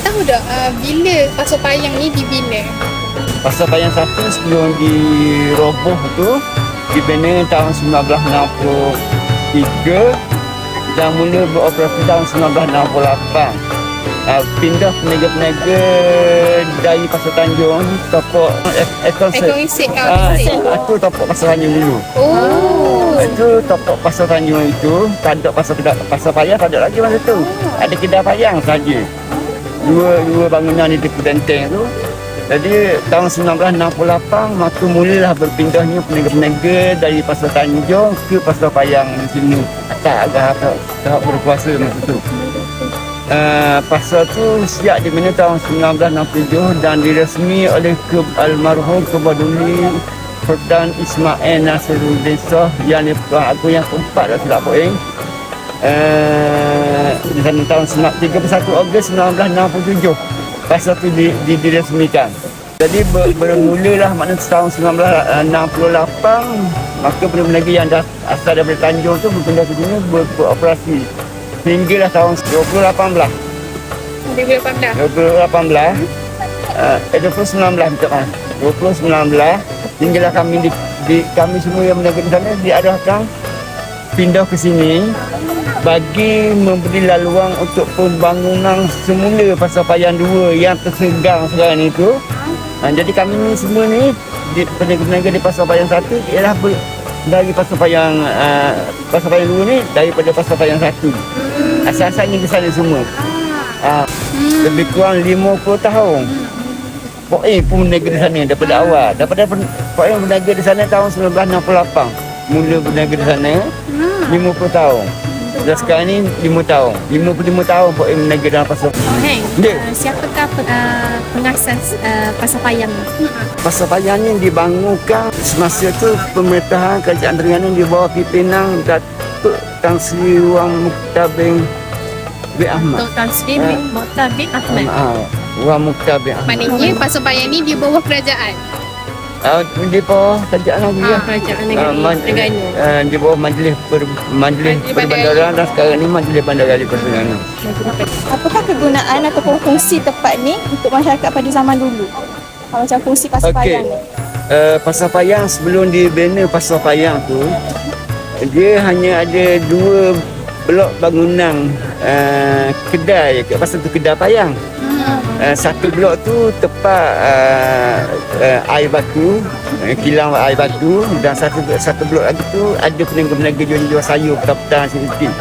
Tahu tak bila Pasopayang ni dibina? Pasopayang 1 sebelum diroboh tu dibina tahun 1963 dan mula beroperasi tahun 1968. Pindah peniaga-peniaga dari Pasar Tanjung topok Ekong Isik. Itu topok Pasar Tanjung dulu. Itu topok Pasar Tanjung itu tak ada pasar payang, tak ada lagi masa tu. Ada kedai payang saja. Dua bangunan di tepi benteng tu. Jadi tahun 1968 maka mulalah berpindahnya peniaga-peniaga dari Pasar Tanjung ke Pasar Payang di sini. Agak berkuasa masa tu. Pasar tu siap dibina tahun 1967 dan diresmi oleh almarhum Kebaduli Sultan Ismail Nasiruddin Shah yang aku yang keempat dah silap poin. Di sana tahun 31 Ogos 1967 pasar tu diresmikan. Jadi bermulalah maknanya tahun 1968 maka peniaga yang dah asal daripada Tanjung tu berpindah ke sini beroperasi hinggalah tahun 2018 hinggalah kami semua yang berniaga di sana diarahkan pindah ke sini bagi memberi laluan untuk pembangunan semula Pasar Payang 2 yang tersegang sekarang itu. Jadi kami ni semua ni peniaga-peniaga di Pasar Payang 1 ialah dari Pasar Payang 2 ni daripada Pasar Payang 1. Asal-asalnya di sana semua. Lebih kurang 50 tahun. Poin pun berniaga di sana daripada awal. Daripada poin berniaga di sana tahun 1968. Mula berniaga di sana 50 tahun. Dan sekarang ni 5 tahun. 55 tahun poin berniaga dalam Pasar. Siapakah pengasas Pasar Payang ni? Pasar Payang ni dibangunkan semasa tu pemerintahan Kerajaan Terengganu di bawah pimpinan Datuk Tan Sri Wang Mukhtar bin Ahmad. Datuk Tan Sri Mukhtar bin Ahmad. Wang Mukhtar bin Ahmad. Maknanya Pasar Payang ni di bawah kerajaan. Di bawah kerajaan lagi Kerajaan negeri Terengganu. Di bawah Majlis Perbandaran dan sekarang ni Majlis Bandaraya Terengganu. Apakah kegunaan ataupun fungsi tempat ni untuk masyarakat pada zaman dulu? Macam fungsi Pasar Payang ni. Pasar Payang sebelum dibina Pasar Payang tu dia hanya ada 2 blok bangunan kedai kat pasar tu, kedai payang. Satu blok tu tempat air batu, kilang air batu, dan satu blok lagi tu ada peniaga-peniaga jual sayur petang-petang sikit.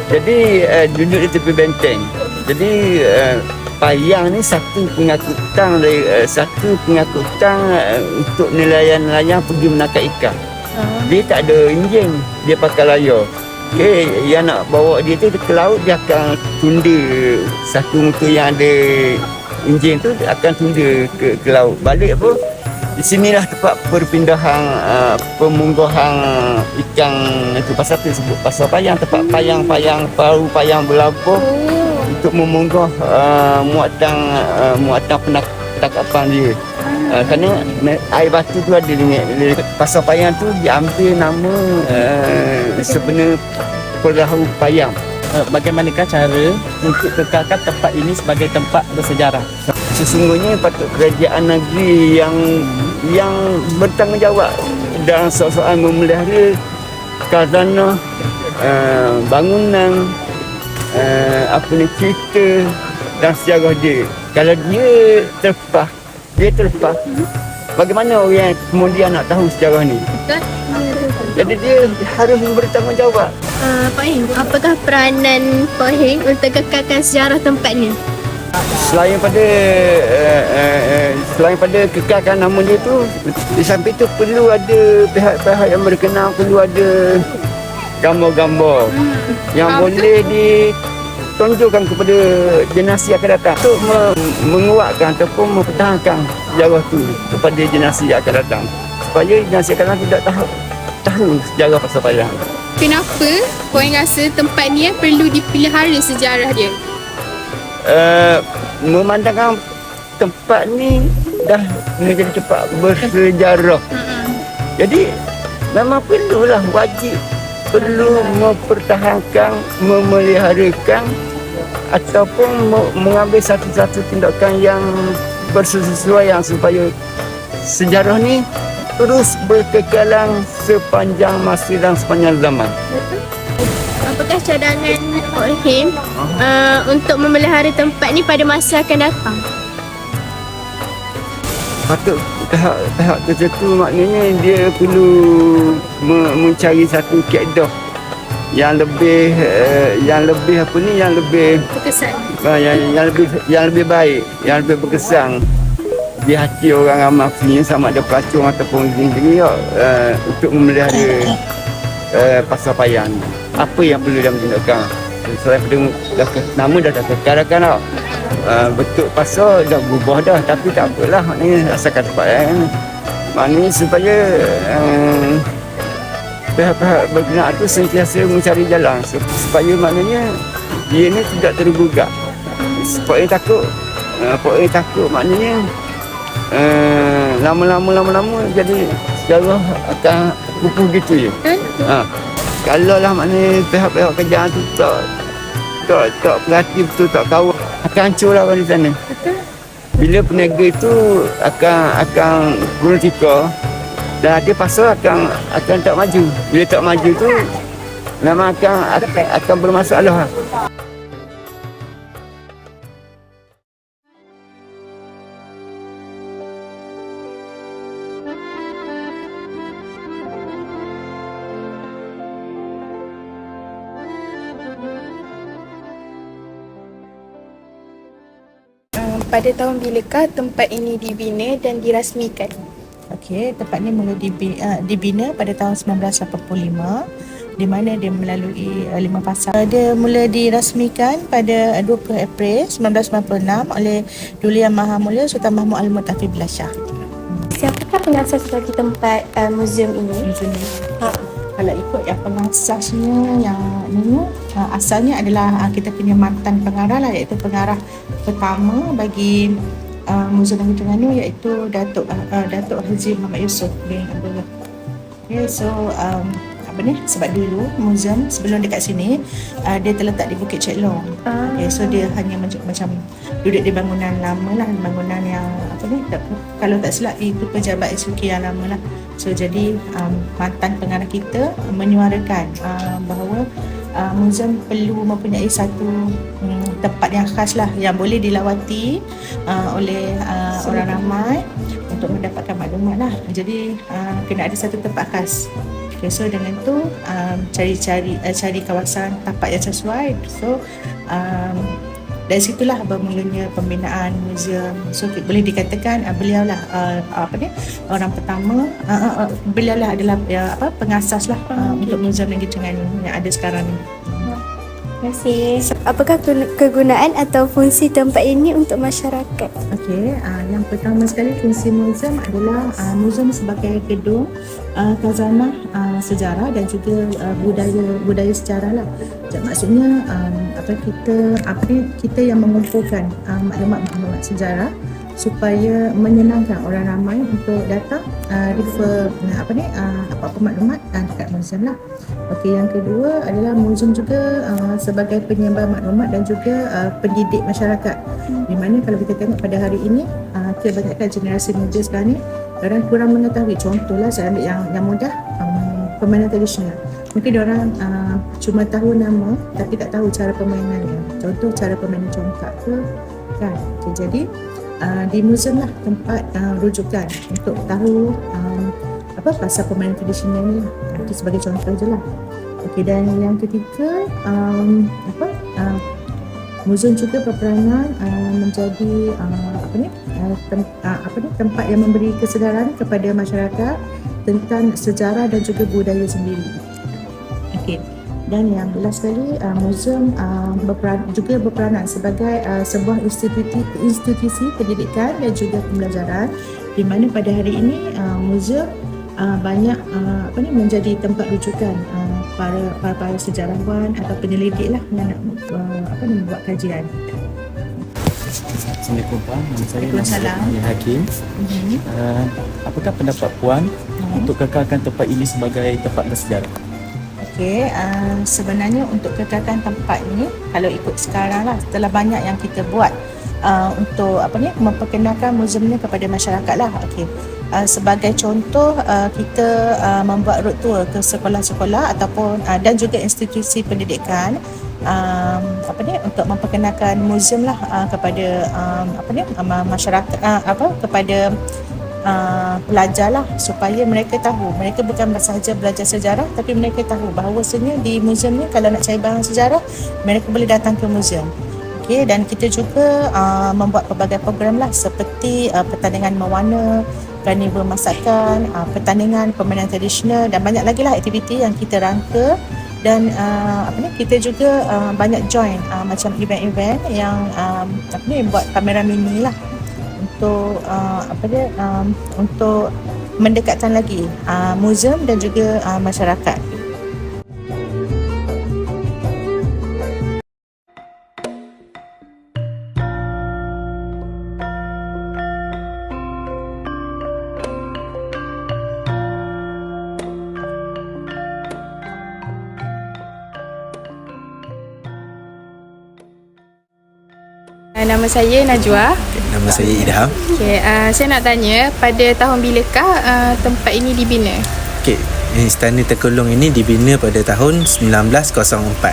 Jadi duduk di tepi benteng. Jadi payang ni satu pengangkutan untuk nelayan-nelayan pergi menangkap ikan. Dia tak ada enjin, dia pakai layar. Yang nak bawa dia tu ke laut, dia akan tunda satu motor yang ada enjin tu akan tunda ke laut. Balik pun di sinilah tempat perpindahan pemunggahan ikan itu. Pasal tu sebut Pasar Payang, tempat payang-payang, perahu payang berlabuh untuk memunggah muatan penangkapan dia. Kerana air batu tu ada di Pasar Payang tu diambil nama sebenar perahu payang. Bagaimanakah cara untuk kekalkan tempat ini sebagai tempat bersejarah? Sesungguhnya patut kerajaan negeri yang bertanggungjawab dalam soal memelihara khazanah bangunan cerita dan sejarah dia. Kalau dia terlepas, bagaimana orang yang kemudian nak tahu sejarah ni? Jadi dia harus bertanggungjawab. Pak Heng, apakah peranan Pak Heng untuk kekalkan sejarah tempat ni? Selain pada kekalkan nama dia tu, di samping tu perlu ada pihak-pihak yang berkenaan, perlu ada gambar-gambar yang boleh ditunjukkan kepada generasi akan datang untuk menguatkan ataupun mempertahankan sejarah tu kepada generasi akan datang. supaya generasi akan datang tidak tahu sejarah Pasapayang. Kenapa korang rasa tempat ni perlu dipelihara sejarah dia? Memandangkan tempat ni dah menjadi tempat bersejarah. Jadi memang perlulah, wajib perlu mempertahankan, memeliharakan ataupun mengambil satu-satu tindakan yang bersesuaian supaya sejarah ni terus berkekalan sepanjang masa dan sepanjang zaman. Apakah cadangan Pak Him untuk memelihara tempat ni pada masa akan datang? Patut tahap tertentu, maknanya dia perlu mencari satu kaedah yang lebih Berkesan. yang lebih baik, yang lebih berkesan di hati orang ramai sini, sama ada pelacur ataupun sendiri untuk memelihara Pasapayang. Apa yang perlu dia tindakan? Selain pada nama dah kekalkan tau. Bentuk pasar dah berubah dah, tapi tak apalah, maknanya asalkan tempat maknanya supaya pihak-pihak berkenaan tu sentiasa mencari jalan supaya maknanya dia ni tidak tergugah. Sebab yang takut maknanya lama-lama jadi sejarah akan kukuh gitu je. Kalau lah maknanya pihak-pihak kerajaan tu tak perhati betul, tak kawal, akan hancur lah di sana. Bila peniaga itu akan guna tika dan ada pasal akan tak maju. Bila tak maju tu memang akan bermasalah. Pada tahun bilakah tempat ini dibina dan dirasmikan? Okey, tempat ni mula dibina pada tahun 1985 di mana dia melalui 5 fasa. Dia mula dirasmikan pada 20 April 1996 oleh Duli Yang Maha Mulia Sultan Mahmud Al-Mu'tafiq Billah Shah. Siapakah pengasas bagi tempat muzium ini? Muzium ni. Kalau ikut yang pengasasnya yang ni asalnya adalah kita punya mantan pengarah lah, iaitu pengarah pertama bagi Muzium Negeri Terengganu iaitu Datuk Haji Muhammad Yusof bin Abdullah. Okay, so sebab dulu muzium sebelum dekat sini dia terletak di Bukit Cek Long. Okay, so dia hanya macam duduk di bangunan lama lah, bangunan yang kalau tak silap itu pejabat SUK yang lama lah. So jadi mantan pengarah kita menyuarakan bahawa muzium perlu mempunyai satu tempat yang khas lah, yang boleh dilawati oleh orang ramai untuk mendapatkan maklumat lah. Jadi kena ada satu tempat khas. Okay, so dengan tu cari kawasan tapak yang sesuai. So dari situlah bermulanya pembinaan muzium. So boleh dikatakan beliau lah orang pertama, beliau lah adalah pengasas lah untuk Muzium Negeri Terengganu yang ada sekarang ni. Terima kasih. Apakah kegunaan atau fungsi tempat ini untuk masyarakat? Okey, yang pertama sekali fungsi muzium adalah muzium sebagai gedung khazanah sejarah dan juga budaya sejarah lah. Maksudnya kita yang mengumpulkan maklumat sejarah supaya menyenangkan orang ramai untuk datang refer apa-apa maklumat dekat muzium lah. Okey, yang kedua adalah muzium juga sebagai penyebar maklumat dan juga pendidik masyarakat. Di mana kalau kita tengok pada hari ini kebanyakan generasi muda sekarang ni orang kurang mengetahui. Contohlah saya ambil yang mudah, permainan tradisional. Mungkin diorang cuma tahu nama tapi tak tahu cara permainannya. Contoh cara permainan congkak ke kan. Jadi di muzium lah tempat rujukan untuk tahu pasal permainan tradisional ni. Itu sebagai contoh je lah. Okey, dan yang ketiga muzium juga berperanan menjadi tempat yang memberi kesedaran kepada masyarakat tentang sejarah dan juga budaya sendiri. Okey. Dan yang last sekali, muzium juga berperanan sebagai sebuah institusi pendidikan dan juga pembelajaran, di mana pada hari ini muzium banyak menjadi tempat rujukan para sejarawan atau penyelidik lah yang nak membuat kajian. Assalamualaikum Puan, nama saya Waalaikumsalam. Muhammad Hakim. Apakah pendapat Puan untuk kekalkan tempat ini sebagai tempat bersejarah? Okey, sebenarnya untuk kekalkan tempat ini, kalau ikut sekarang lah, setelah banyak yang kita buat untuk memperkenalkan muzium ni kepada masyarakat lah. Okey, sebagai contoh, kita membuat road tour ke sekolah-sekolah ataupun dan juga institusi pendidikan untuk memperkenalkan muzium lah kepada masyarakat, kepada pelajar lah, supaya mereka tahu, mereka bukan sahaja belajar sejarah tapi mereka tahu bahawasanya di muzium ni kalau nak cari barang sejarah mereka boleh datang ke muzium. Okay, dan kita juga membuat pelbagai program lah seperti pertandingan mewarna, karnival masakan, pertandingan permainan tradisional dan banyak lagi lah aktiviti yang kita rangka. Dan kita juga banyak join macam event-event yang buat kamera mini lah untuk untuk mendekatkan lagi muzium dan juga masyarakat. Nama saya Najwa. Nama saya Idham. Okay, saya nak tanya, pada tahun bilakah tempat ini dibina? Okey, Istana Tengkulong ini dibina pada tahun 1904.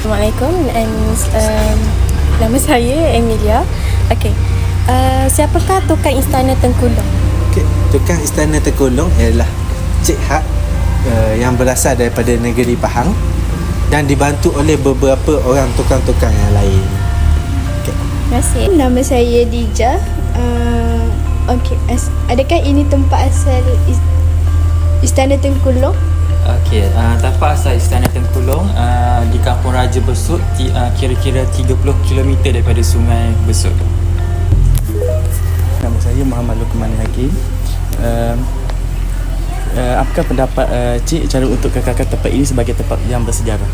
Assalamualaikum, nama saya Emilia. Okey, siapakah tukang Istana Tengkulong? Okey, tukang Istana Tengkulong ialah Cik Hak yang berasal daripada negeri Pahang dan dibantu oleh beberapa orang tukang-tukang yang lain. Terima kasih. Nama saya Dija. Adakah ini tempat asal Istana Tengkulong? Okey, tapak asal Istana Tengkulong di Kampung Raja Besut, kira-kira 30 km daripada Sungai Besut. Nama saya Muhammad Luqman Hakim. Apakah pendapat Cik cara untuk kekalkan tempat ini sebagai tempat yang bersejarah?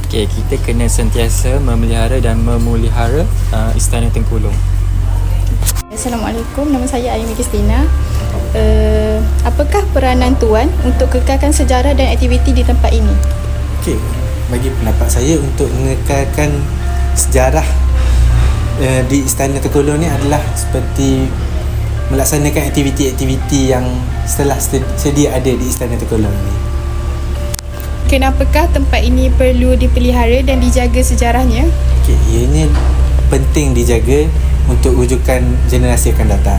Okey, kita kena sentiasa memelihara dan memulihara Istana Tengkulong. Assalamualaikum, nama saya Aimi Kristina. Apakah peranan Tuan untuk kekalkan sejarah dan aktiviti di tempat ini? Okey, bagi pendapat saya untuk mengekalkan sejarah di Istana Tengkulong ni adalah seperti melaksanakan aktiviti-aktiviti yang setelah sedia ada di Istana Tengkulong ni. Kenapakah tempat ini perlu dipelihara dan dijaga sejarahnya? Okey, ianya penting dijaga untuk rujukan generasi akan datang.